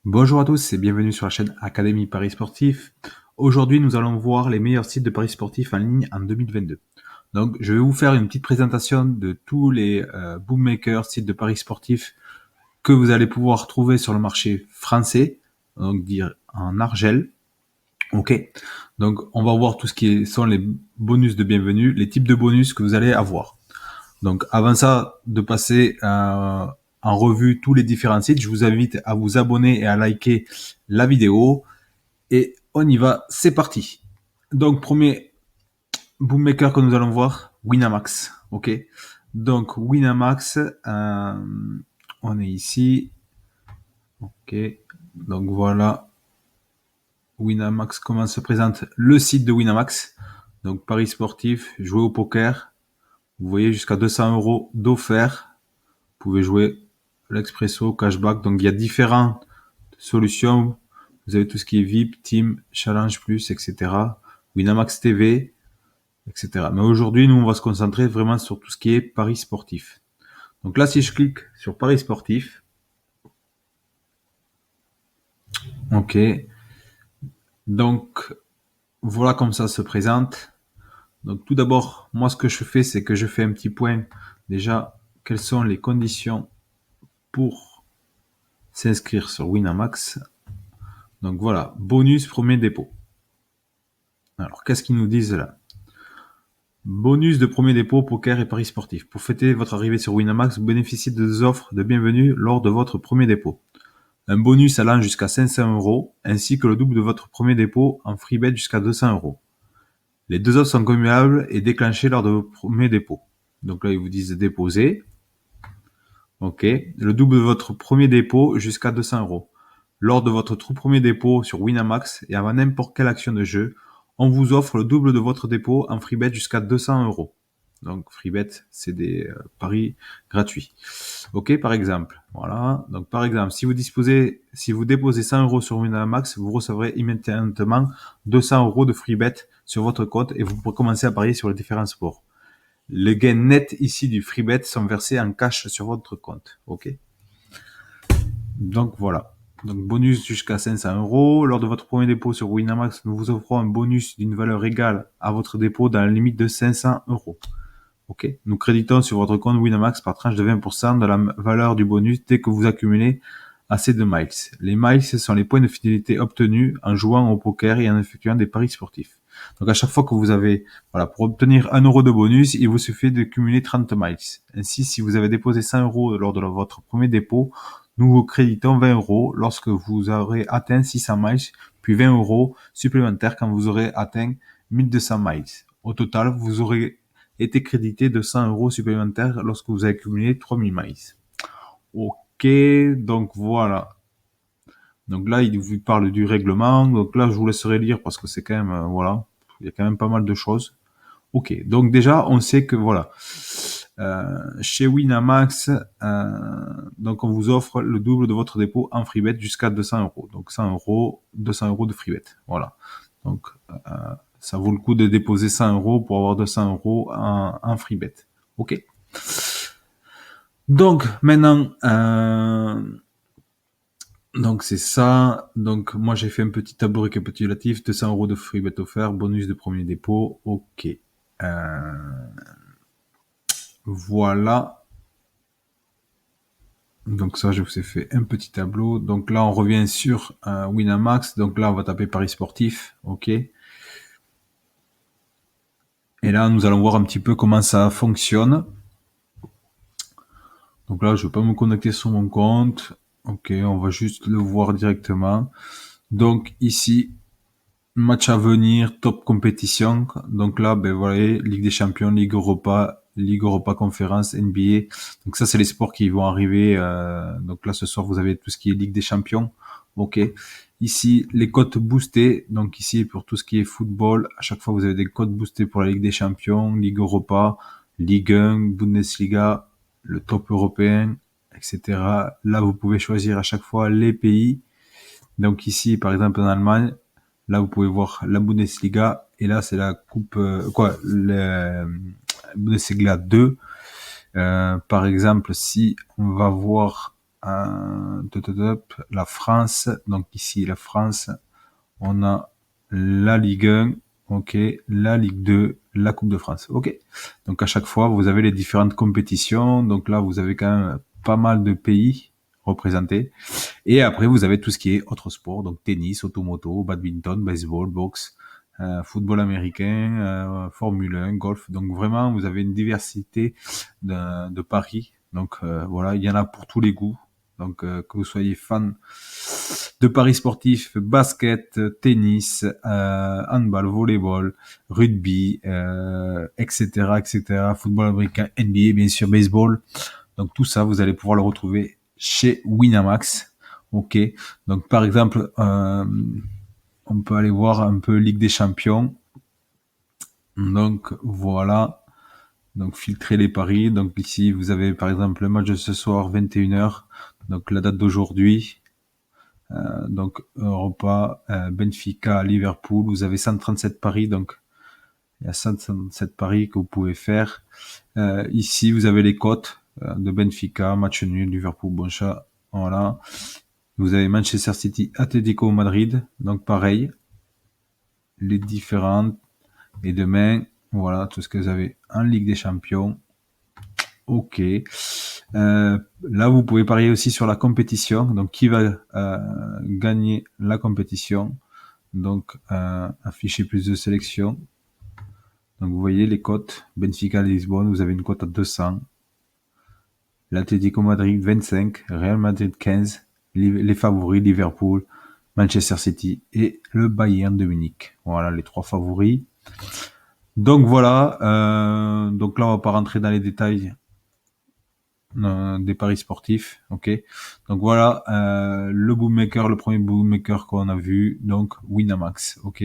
Bonjour à tous et bienvenue sur la chaîne Académie Paris Sportif. Aujourd'hui, nous allons voir les meilleurs sites de paris sportifs en ligne en 2022. Donc, je vais vous faire une petite présentation de tous les bookmakers, sites de paris sportifs que vous allez pouvoir trouver sur le marché français, donc dire en argel. Ok. Donc, on va voir tout ce qui sont les bonus de bienvenue, les types de bonus que vous allez avoir. Donc, avant ça, de passer en revue tous les différents sites, je vous invite à vous abonner et à liker la vidéo. Et on y va, c'est parti. Donc, premier bookmaker que nous allons voir, Winamax. Ok. Donc, Winamax, on est ici. Ok. Donc, voilà. Winamax, comment se présente le site de Winamax. Donc, paris sportif, jouer au poker. Vous voyez, jusqu'à 200 euros d'offert. Vous pouvez jouer l'expresso, cashback. Donc, il y a différentes solutions. Vous avez tout ce qui est VIP, Team, Challenge Plus, etc. Winamax TV, etc. Mais aujourd'hui, nous, on va se concentrer vraiment sur tout ce qui est paris sportif. Donc là, si je clique sur paris sportif, ok. Donc, voilà comme ça se présente. Donc, tout d'abord, moi, ce que je fais, c'est que je fais un petit point. Déjà, quelles sont les conditions pour s'inscrire sur Winamax. Donc voilà, bonus premier dépôt. Alors, qu'est-ce qu'ils nous disent là? Bonus de premier dépôt, poker et paris sportifs. Pour fêter votre arrivée sur Winamax, vous bénéficiez de 2 offres de bienvenue lors de votre premier dépôt. Un bonus allant jusqu'à 500 euros, ainsi que le double de votre premier dépôt en free bet jusqu'à 200 euros. Les 2 offres sont cumulables et déclenchées lors de votre premier dépôt. Donc là, ils vous disent déposer. Ok. Le double de votre premier dépôt jusqu'à 200 euros. Lors de votre tout premier dépôt sur Winamax et avant n'importe quelle action de jeu, on vous offre le double de votre dépôt en free bet jusqu'à 200 euros. Donc free bet, c'est des paris gratuits. Ok, par exemple. Voilà. Donc par exemple, si vous déposez 100 euros sur Winamax, vous recevrez immédiatement 200 euros de free bet sur votre compte et vous pourrez commencer à parier sur les différents sports. Les gains nets ici du free bet sont versés en cash sur votre compte. Ok. Donc voilà. Donc bonus jusqu'à 500 euros. Lors de votre premier dépôt sur Winamax, nous vous offrons un bonus d'une valeur égale à votre dépôt dans la limite de 500 euros. Ok. Nous créditons sur votre compte Winamax par tranche de 20% de la valeur du bonus dès que vous accumulez assez de miles. Les miles sont les points de fidélité obtenus en jouant au poker et en effectuant des paris sportifs. Donc à chaque fois que vous avez, voilà, pour obtenir 1 euro de bonus, il vous suffit de cumuler 30 miles. Ainsi, si vous avez déposé 100 euros lors de votre premier dépôt, nous vous créditons 20 euros lorsque vous aurez atteint 600 miles, puis 20 euros supplémentaires quand vous aurez atteint 1200 miles. Au total, vous aurez été crédité de 100 euros supplémentaires lorsque vous avez cumulé 3000 miles. Ok, donc voilà. Donc là, il vous parle du règlement. Donc là, je vous laisserai lire parce que c'est quand même, voilà, il y a quand même pas mal de choses. Ok, donc déjà, on sait que voilà, chez Winamax, donc on vous offre le double de votre dépôt en free bet jusqu'à 200 euros. Donc 100 euros, 200 euros de free bet. Voilà. Donc ça vaut le coup de déposer 100 euros pour avoir 200 euros en free bet. Ok. Donc maintenant, donc c'est ça. Donc moi j'ai fait un petit tableau récapitulatif, 200 euros de free bet offert, bonus de premier dépôt. Ok. Voilà. Donc ça, je vous ai fait un petit tableau. Donc là, on revient sur Winamax. Donc là, on va taper Paris sportif. OK. Et là, nous allons voir un petit peu comment ça fonctionne. Donc là, je ne vais pas me connecter sur mon compte. OK, on va juste le voir directement. Donc ici, match à venir, top compétition. Donc là, ben voilà, Ligue des Champions, Ligue Europa Conférence, NBA. Donc ça, c'est les sports qui vont arriver. Donc là, ce soir, vous avez tout ce qui est Ligue des Champions. Ok. Ici, les cotes boostées. Donc ici, pour tout ce qui est football, à chaque fois, vous avez des cotes boostées pour la Ligue des Champions, Ligue Europa, Ligue 1, Bundesliga, le top européen, etc. Là, vous pouvez choisir à chaque fois les pays. Donc ici, par exemple, en Allemagne, là, vous pouvez voir la Bundesliga. Et là, c'est la coupe, le Bundesliga 2. Par exemple, si on va voir la France. Donc ici, la France, on a la Ligue 1, ok, la Ligue 2, la Coupe de France, ok. Donc à chaque fois, vous avez les différentes compétitions. Donc là, vous avez quand même pas mal de pays représentés. Et après, vous avez tout ce qui est autre sport, donc tennis, automoto, badminton, baseball, boxe, football américain, Formule 1, golf. Donc vraiment, vous avez une diversité de paris. Donc voilà, il y en a pour tous les goûts. Donc que vous soyez fan de paris sportifs, basket, tennis, handball, volleyball, rugby, etc., etc., football américain, NBA, bien sûr, baseball. Donc tout ça, vous allez pouvoir le retrouver chez Winamax. Ok. Donc par exemple, on peut aller voir un peu Ligue des Champions. Donc voilà. Donc filtrer les paris. Donc ici, vous avez par exemple le match de ce soir, 21h. Donc la date d'aujourd'hui. Donc Europa, Benfica, Liverpool. Vous avez 137 paris. Donc il y a 137 paris que vous pouvez faire. Ici, vous avez les cotes de Benfica, match nul, Liverpool, bon chat. Voilà. Vous avez Manchester City, Atlético Madrid. Donc pareil, les différentes. Et demain, voilà tout ce que vous avez en Ligue des Champions. Ok. Là, vous pouvez parier aussi sur la compétition. Donc, qui va gagner la compétition. Donc, afficher plus de sélections. Donc, vous voyez les cotes. Benfica, Lisbonne, vous avez une cote à 200. L'Atlético Madrid, 25. Real Madrid, 15. Les favoris, Liverpool, Manchester City et le Bayern de Munich. Voilà les trois favoris. Donc voilà, donc là on va pas rentrer dans les détails des paris sportifs, ok. Donc voilà le bookmaker, le premier bookmaker qu'on a vu, donc Winamax, ok.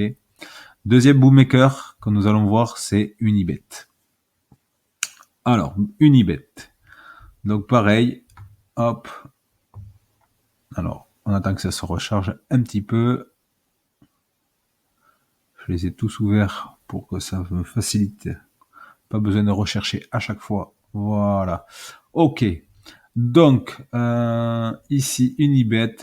Deuxième bookmaker que nous allons voir, c'est Unibet. Alors Unibet, donc pareil, hop. Alors on attend que ça se recharge un petit peu. Je les ai tous ouverts pour que ça me facilite. Pas besoin de rechercher à chaque fois. Voilà. Ok. Donc, ici, Unibet.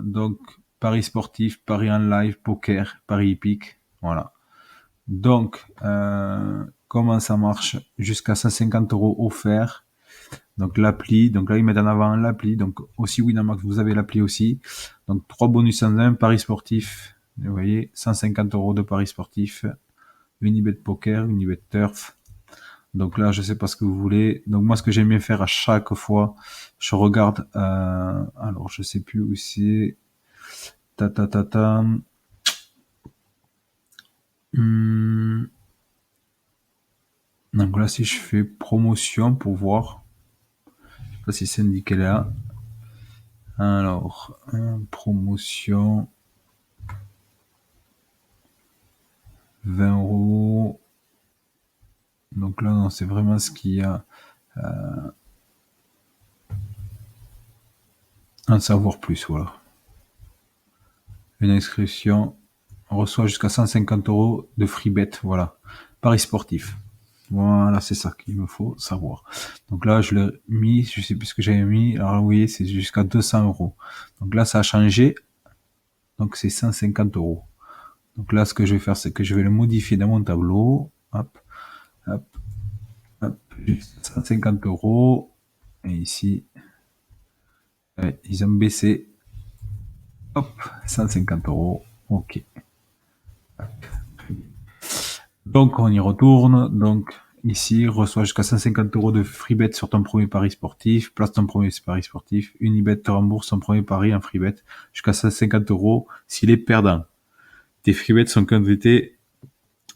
Donc, paris sportif, paris en live, poker, paris hippique. Voilà. Donc, comment ça marche? Jusqu'à 150 € offerts. Donc, l'appli. Donc là, ils mettent en avant l'appli. Donc, aussi Winamax, vous avez l'appli aussi. Donc, 3 bonus en 1. Paris sportif. Vous voyez, 150 € de paris sportif. Unibet poker, Unibet turf. Donc là, je sais pas ce que vous voulez. Donc moi, ce que j'aime bien faire à chaque fois, je regarde. Alors, je sais plus où c'est. Ta ta ta ta. Donc là, si je fais promotion pour voir, je sais pas si c'est indiqué là. Alors, promotion, 20 €. Donc là, non, c'est vraiment ce qu'il y a à savoir plus, voilà. Une inscription, on reçoit jusqu'à 150 € de free bet, voilà. Paris sportif. Voilà, c'est ça qu'il me faut savoir. Donc là, je l'ai mis, je sais plus ce que j'avais mis. Alors vous voyez, c'est jusqu'à 200 €. Donc là, ça a changé. Donc c'est 150 €. Donc là, ce que je vais faire, c'est que je vais le modifier dans mon tableau. Hop, hop, hop, 150 €. Et ici, ils ont baissé. Hop, 150 €. Ok. Donc on y retourne. Donc ici, reçoit jusqu'à 150 € de free bet sur ton premier pari sportif. Place ton premier pari sportif. Unibet te rembourse son premier pari en free bet jusqu'à 150 € s'il est perdant. Tes free bets sont complétés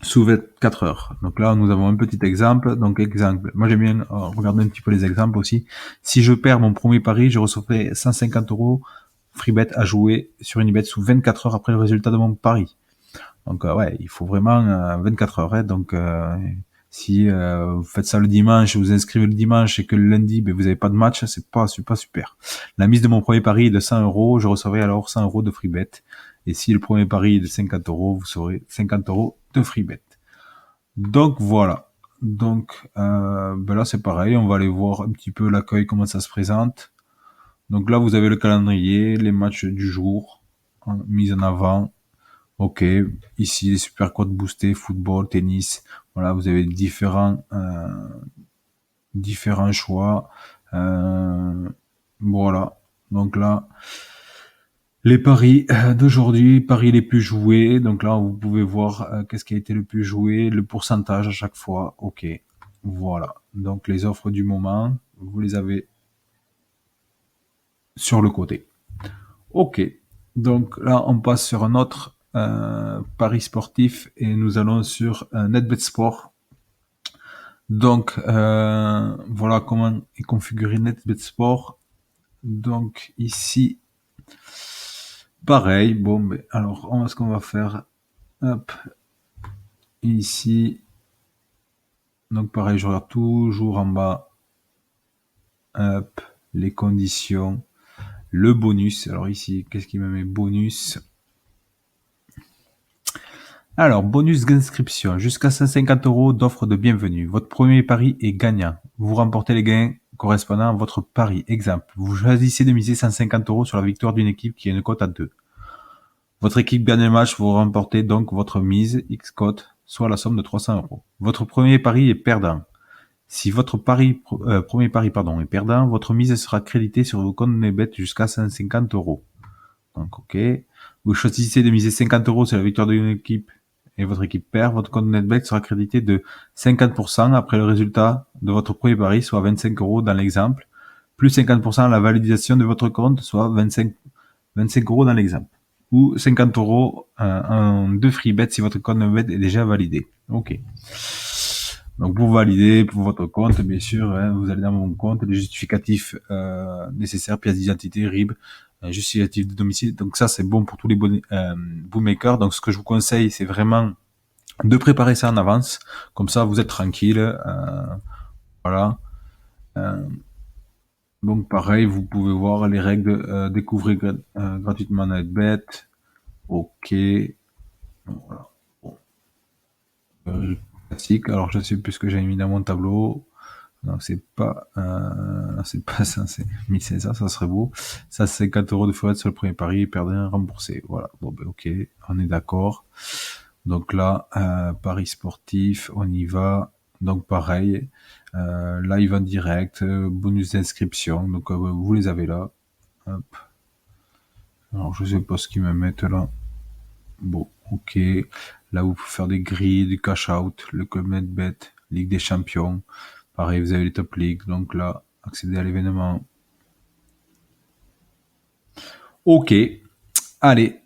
sous 24 heures. Donc là, nous avons un petit exemple. Donc exemple, moi j'aime bien regarder un petit peu les exemples aussi. Si je perds mon premier pari, je recevrai 150 € free bet à jouer sur Unibet sous 24 heures après le résultat de mon pari. Donc ouais, il faut vraiment 24 heures. Hein. Donc si vous faites ça le dimanche, vous inscrivez le dimanche et que le lundi, ben, vous n'avez pas de match, c'est pas super. La mise de mon premier pari est de 100 €, je recevrai alors 100 € de free bet. Et si le premier pari est de 50 €, vous aurez 50 € de free bet. Donc voilà. Donc ben là c'est pareil, on va aller voir un petit peu l'accueil, comment ça se présente. Donc là, vous avez le calendrier, les matchs du jour, mis en avant. Ok, ici les super codes boostés, football, tennis. Voilà, vous avez différents choix. Voilà. Donc là, les paris d'aujourd'hui, paris les plus joués. Donc là, vous pouvez voir qu'est-ce qui a été le plus joué, le pourcentage à chaque fois. Ok, voilà. Donc les offres du moment, vous les avez sur le côté. Ok. Donc là, on passe sur un autre pari sportif et nous allons sur NetBet Sport. Donc voilà comment est configuré NetBet Sport. Donc ici, pareil. Bon, mais alors ce qu'on va faire, hop, ici. Donc pareil, je regarde toujours en bas, hop, les conditions, le bonus. Alors ici, qu'est-ce qui me met bonus? Alors, bonus d'inscription, jusqu'à 150 € d'offre de bienvenue. Votre premier pari est gagnant. Vous remportez les gains correspondant à votre pari. Exemple, vous choisissez de miser 150 € sur la victoire d'une équipe qui a une cote à 2. Votre équipe gagne le match, vous remportez donc votre mise X cote, soit la somme de 300 €. Votre premier pari est perdant. Si votre premier pari est perdant, votre mise sera créditée sur vos comptes NetBet jusqu'à 150 €. Donc, ok. Vous choisissez de miser 50 € sur la victoire d'une équipe et votre équipe perd, votre compte NetBet sera crédité de 50% après le résultat de votre premier pari, soit 25 € dans l'exemple, plus 50% à la validation de votre compte, soit 25 € dans l'exemple. Ou 50 € en 2 free bets si votre compte NetBet est déjà validé. Ok. Donc pour valider pour votre compte, bien sûr, vous allez dans mon compte, les justificatifs nécessaires, pièce d'identité, RIB, justificatif de domicile. Donc ça, c'est bon pour tous les bookmakers. Donc ce que je vous conseille, c'est vraiment de préparer ça en avance. Comme ça, vous êtes tranquille. Voilà. Donc pareil, vous pouvez voir les règles, découvrir gratuitement NetBet. Ok. Voilà. Bon. Classique. Alors je sais plus ce que j'ai mis dans mon tableau. Donc c'est pas ça, c'est 1500, ça serait beau. Ça c'est 50 € de frais sur le premier pari, perdant remboursé. Voilà. Bon ben ok, on est d'accord. Donc là, pari sportif, on y va. Donc pareil, live en direct, bonus d'inscription. Donc vous les avez là. Hop. Alors je sais pas ce qu'ils me mettent là. Bon, ok. Là vous pouvez faire des grilles, du cash out, le Comet Bet, Ligue des Champions. Pareil, vous avez les top leagues. Donc là, accéder à l'événement. Ok. Allez,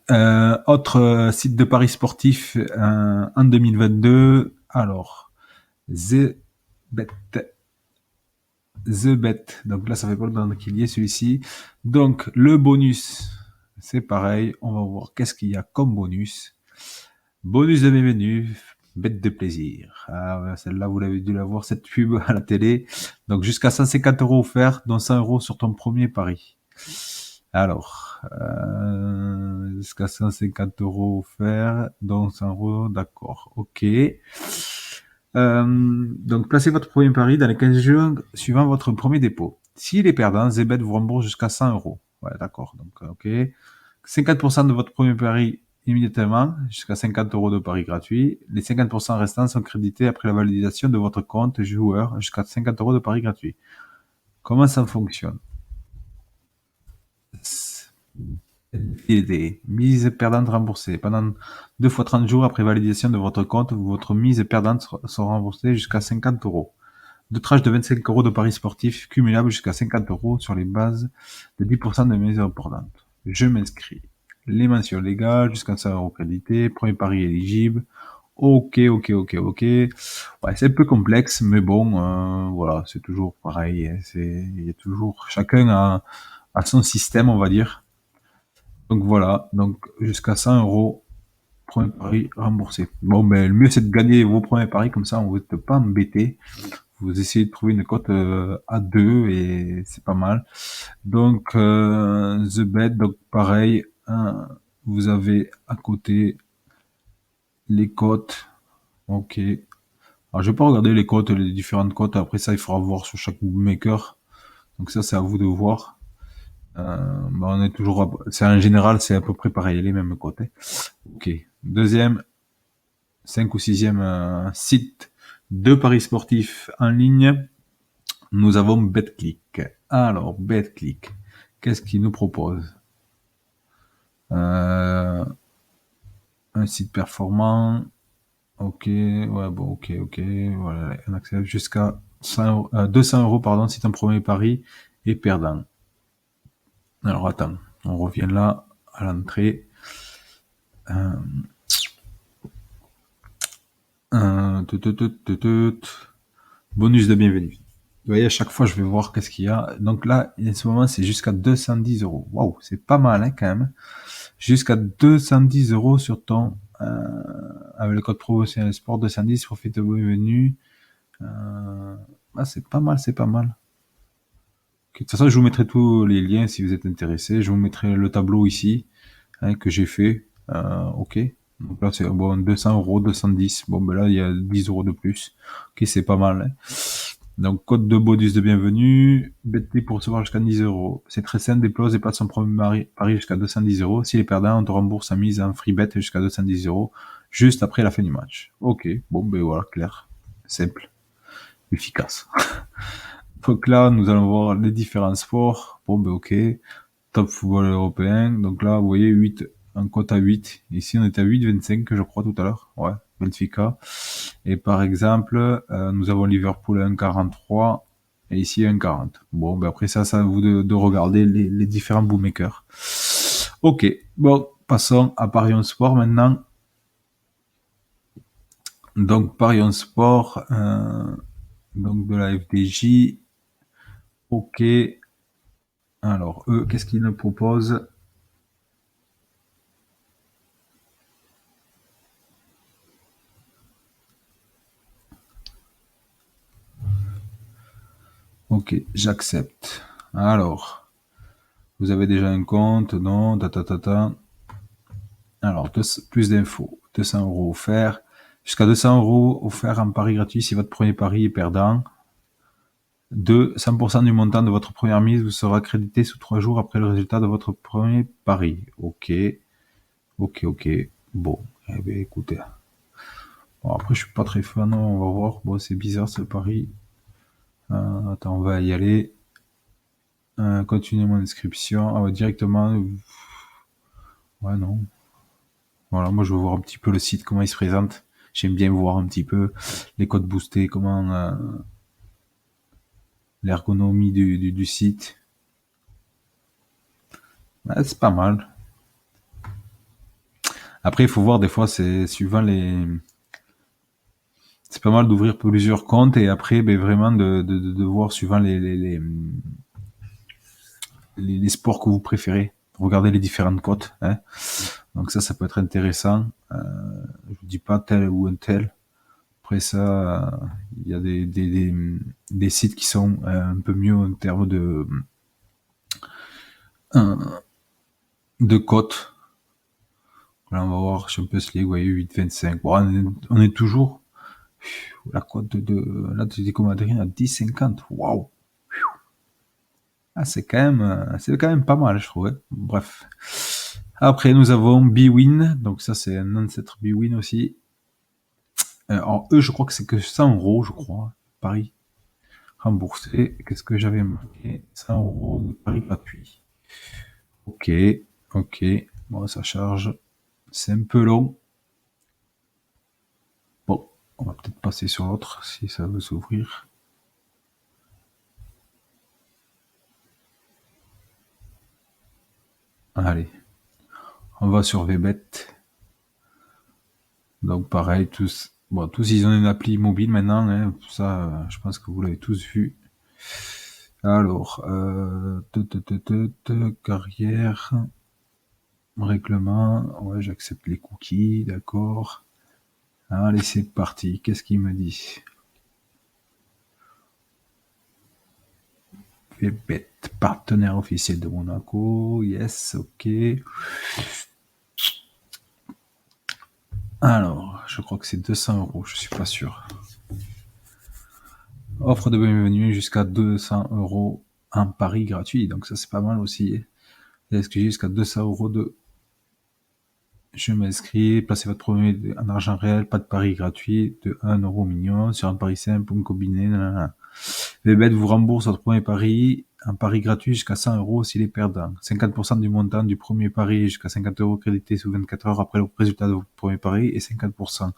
autre site de paris sportif en 2022. Alors, The Bet. The Bet. Donc là, ça fait pas longtemps qu'il y ait celui-ci. Donc, le bonus, c'est pareil. On va voir qu'est-ce qu'il y a comme bonus. Bonus de bienvenue, bête de plaisir. Ah, ouais, celle-là, vous l'avez dû la voir, cette pub à la télé. Donc, jusqu'à 150 € offerts, dont 100 € sur ton premier pari. Alors, jusqu'à 150 € offerts, dont 100 €, d'accord, ok. Donc, placez votre premier pari dans les 15 jours suivant votre premier dépôt. S'il est perdant, Zebet vous rembourse jusqu'à 100 €. Ouais, d'accord, donc, ok. 50% de votre premier pari immédiatement, jusqu'à 50 € de pari gratuit. Les 50% restants sont crédités après la validation de votre compte joueur, jusqu'à 50 € de pari gratuit. Comment ça fonctionne? Des mises perdantes remboursées. Pendant 2 fois 30 jours après validation de votre compte, votre mise perdante sont remboursées jusqu'à 50 €. 2 tranches de 25 € de paris sportifs cumulables jusqu'à 50 € sur les bases de 10% de mises perdantes. Je m'inscris. Les mentions légales, jusqu'à 100 € crédité, premier pari éligible. Ok, ok, ok, ok. Ouais, c'est un peu complexe, mais bon, voilà, c'est toujours pareil. Il y a toujours, chacun a son système, on va dire. Donc voilà, donc jusqu'à 100 € premier pari remboursé. Bon, ben le mieux c'est de gagner vos premiers paris, comme ça on ne va pas embêter. Vous essayez de trouver une cote à 2 et c'est pas mal. Donc The Bet, donc pareil, hein, vous avez à côté les cotes. Ok. Alors je vais pas regarder les cotes, les différentes cotes. Après ça, il faudra voir sur chaque bookmaker. Donc ça, c'est à vous de voir. On est toujours, c'est en général, c'est à peu près pareil, les mêmes cotes, hein. Ok. Deuxième, 5 ou sixième site de paris sportifs en ligne, nous avons BetClick. Alors, BetClick, qu'est-ce qu'il nous propose? Un site performant. Ok, ouais, bon, ok, voilà, on accepte jusqu'à 200 euros, pardon, si ton premier pari est perdant. Alors, attends, on revient là, à l'entrée. Bonus de bienvenue. Vous voyez, à chaque fois, je vais voir qu'est-ce qu'il y a. Donc là, en ce moment, c'est jusqu'à 210 euros. Waouh, c'est pas mal, hein, quand même. Jusqu'à 210 euros sur ton, avec le code promotionnel sport 210, profite de bienvenue. C'est pas mal, c'est pas mal. De toute façon, je vous mettrai tous les liens si vous êtes intéressé. Je vous mettrai le tableau ici, hein, que j'ai fait. Ok. Donc là, c'est bon, 200 euros, 210. Bon, ben là, il y a 10 euros de plus. Ok, c'est pas mal, hein. Donc, code de bonus de bienvenue. BT pour recevoir jusqu'à 10 euros. C'est très simple. Dépose et passe son premier pari jusqu'à 210 euros. S'il est perdant, on te rembourse sa mise en free bet jusqu'à 210 euros juste après la fin du match. Ok. Bon, ben voilà, clair. Simple. Efficace. Donc là, nous allons voir les différents sports. Bon, ben ok. Top football européen. Donc là, vous voyez, 8, un cote à 8. Ici, on était à 8,25, je crois, tout à l'heure. Ouais, Benfica. Et par exemple, nous avons Liverpool à 1,43. Et ici, 1,40. Bon, ben après ça, à vous de regarder les différents bookmakers. Ok. Bon, passons à Parion Sport maintenant. Donc, Parion Sport, donc de la FDJ. Ok. Alors, eux, qu'est-ce qu'ils nous proposent? Ok, j'accepte. Alors, vous avez déjà un compte? Non, Alors, plus d'infos. 200 euros offerts. Jusqu'à 200 euros offerts en pari gratuit si votre premier pari est perdant. 2. 100% du montant de votre première mise vous sera crédité sous 3 jours après le résultat de votre premier pari. Ok. Ok. Bon, eh bien, écoutez. Bon, après, je suis pas très fan, on va voir. Bon, c'est bizarre ce pari. Attends, on va y aller. Continuer mon inscription. Ah ouais, directement. Ouais, non. Voilà, moi je veux voir un petit peu le site, comment il se présente. J'aime bien voir un petit peu les codes boostés, comment l'ergonomie du site. Ouais, c'est pas mal. Après, il faut voir des fois, c'est suivant les. C'est pas mal d'ouvrir plusieurs comptes et après, ben, vraiment de voir suivant les sports que vous préférez. Regardez les différentes cotes, hein. Donc ça peut être intéressant. Je vous dis pas tel ou un tel. Après ça, il y a des sites qui sont un peu mieux en termes de cotes. Là, on va voir Champions League, vous voyez, 8,25. Bon, on est toujours la cote de l'Atlético Madrid à 10,50. Waouh! Ah, c'est quand même pas mal, je trouve, hein. Bref. Après, nous avons Bwin. Donc ça, c'est un ancêtre Bwin aussi. Alors, eux, je crois que c'est que 100 euros, je crois. Paris remboursé. Qu'est-ce que j'avais marqué? 100 euros de Paris gratuit. Ok. Bon, ça charge. C'est un peu long. Bon, on va peut-être passer sur l'autre si ça veut s'ouvrir. Allez, on va sur VBet. Donc pareil, tous ils ont une appli mobile maintenant, hein. Ça, je pense que vous l'avez tous vu. Alors, carrière, règlement, ouais, j'accepte les cookies, d'accord. Allez, c'est parti. Qu'est-ce qu'il me dit? VBet, partenaire officiel de Monaco. Yes, ok. Alors, je crois que c'est 200 euros, je suis pas sûr. Offre de bienvenue jusqu'à 200 euros. en pari gratuit. Donc ça, c'est pas mal aussi. Est-ce que j'ai jusqu'à 200 € de... Je m'inscris, placez votre premier en argent réel, pas de pari gratuit, de 1 € million, sur un pari simple, un combiné, nanana. VBet vous rembourse votre premier pari, un pari gratuit jusqu'à 100 € s'il est perdant. 50% du montant du premier pari jusqu'à 50 € crédité sous 24 heures après le résultat de votre premier pari et 50%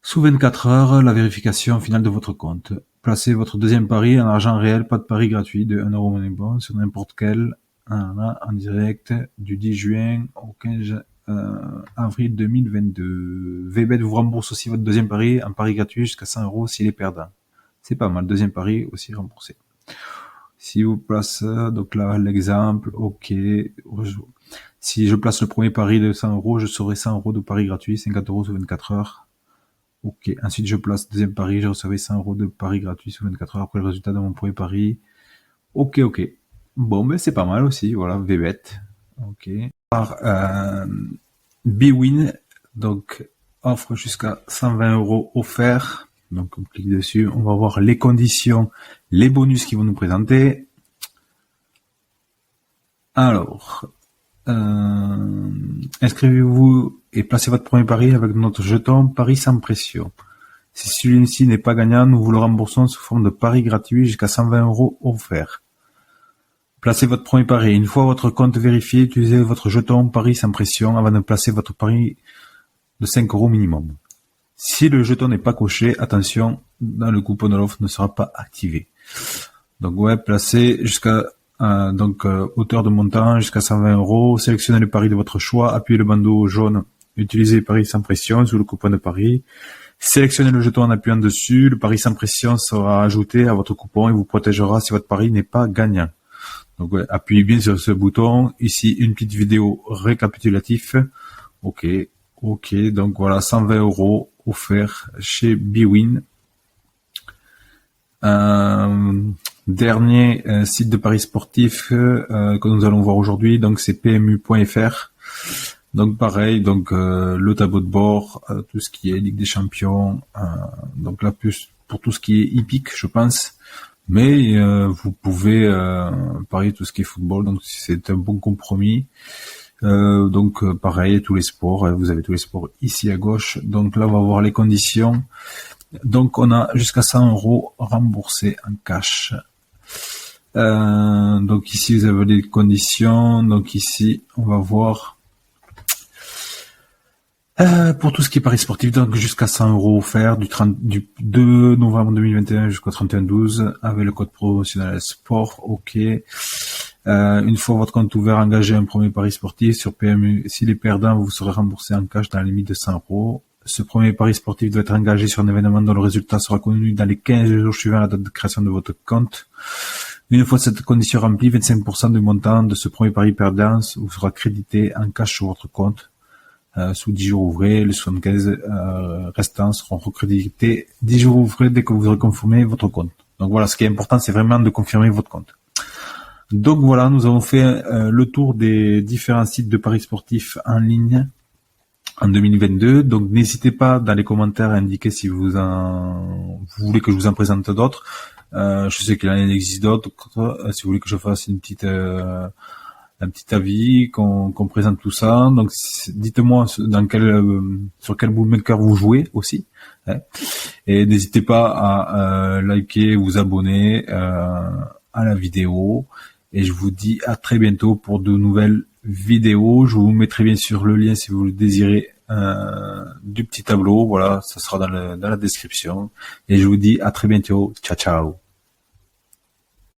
sous 24 heures la vérification finale de votre compte. Placez votre deuxième pari en argent réel, pas de pari gratuit, de 1 € monnaie bon sur n'importe quel en direct du 10 juin au 15 avril 2022. VBet vous rembourse aussi votre deuxième pari, un pari gratuit jusqu'à 100 € s'il est perdant. C'est pas mal, deuxième pari aussi remboursé. Si vous place, donc là l'exemple, ok. Si je place le premier pari de 100 €, je saurai 100 € de pari gratuit, 50 € sous 24 heures. Ok, ensuite je place deuxième pari, je recevais 100 € de pari gratuit sous 24 heures après le résultat de mon premier pari. Ok. Bon, ben c'est pas mal aussi, voilà, VBet. Ok. Par bwin, donc offre jusqu'à 120 € offerts. Donc on clique dessus, on va voir les conditions, les bonus qu'ils vont nous présenter. Alors, inscrivez-vous et placez votre premier pari avec notre jeton pari sans pression. Si celui-ci n'est pas gagnant, nous vous le remboursons sous forme de pari gratuit jusqu'à 120 € offerts. Placez votre premier pari. Une fois votre compte vérifié, utilisez votre jeton pari sans pression avant de placer votre pari de 5 € minimum. Si le jeton n'est pas coché, attention, dans le coupon de l'offre ne sera pas activé. Donc ouais, placez jusqu'à hauteur de montant jusqu'à 120 €. Sélectionnez le pari de votre choix, appuyez le bandeau jaune, utilisez pari sans pression sous le coupon de pari. Sélectionnez le jeton en appuyant dessus, le pari sans pression sera ajouté à votre coupon et vous protégera si votre pari n'est pas gagnant. Donc ouais, appuyez bien sur ce bouton. Ici, une petite vidéo récapitulative. Ok, donc voilà, 120 € offerts chez bwin. Dernier site de paris sportif que nous allons voir aujourd'hui, donc c'est pmu.fr. Donc pareil, le tableau de bord, tout ce qui est Ligue des Champions, donc là plus pour tout ce qui est hippique, je pense. Mais vous pouvez parier tout ce qui est football, donc c'est un bon compromis. Pareil, tous les sports, vous avez tous les sports ici à gauche. Donc là, on va voir les conditions. Donc on a jusqu'à 100 € remboursés en cash. Donc ici vous avez les conditions. Donc ici on va voir pour tout ce qui est paris sportif, donc jusqu'à 100 € offerts du 2 novembre 2021 jusqu'au 31/12 avec le code promotionnel sport. Ok. Une fois votre compte ouvert, engagez un premier pari sportif sur PMU. S'il est perdant, vous serez remboursé en cash dans la limite de 100 €. Ce premier pari sportif doit être engagé sur un événement dont le résultat sera connu dans les 15 jours suivant la date de création de votre compte. Une fois cette condition remplie, 25% du montant de ce premier pari perdant vous sera crédité en cash sur votre compte. Sous 10 jours ouvrés, les 75 restants seront recrédités 10 jours ouvrés dès que vous aurez confirmé votre compte. Donc voilà, ce qui est important, c'est vraiment de confirmer votre compte. Donc voilà, nous avons fait le tour des différents sites de paris sportifs en ligne en 2022. Donc n'hésitez pas dans les commentaires à indiquer si vous voulez que je vous en présente d'autres. Je sais qu'il en existe d'autres. Si vous voulez que je fasse un petit avis, qu'on présente tout ça. Donc dites-moi sur quel bookmaker vous jouez aussi. Hein. Et n'hésitez pas à liker, vous abonner à la vidéo. Et je vous dis à très bientôt pour de nouvelles vidéos. Je vous mettrai bien sûr le lien si vous le désirez du petit tableau. Voilà, ça sera dans la description. Et je vous dis à très bientôt. Ciao, ciao.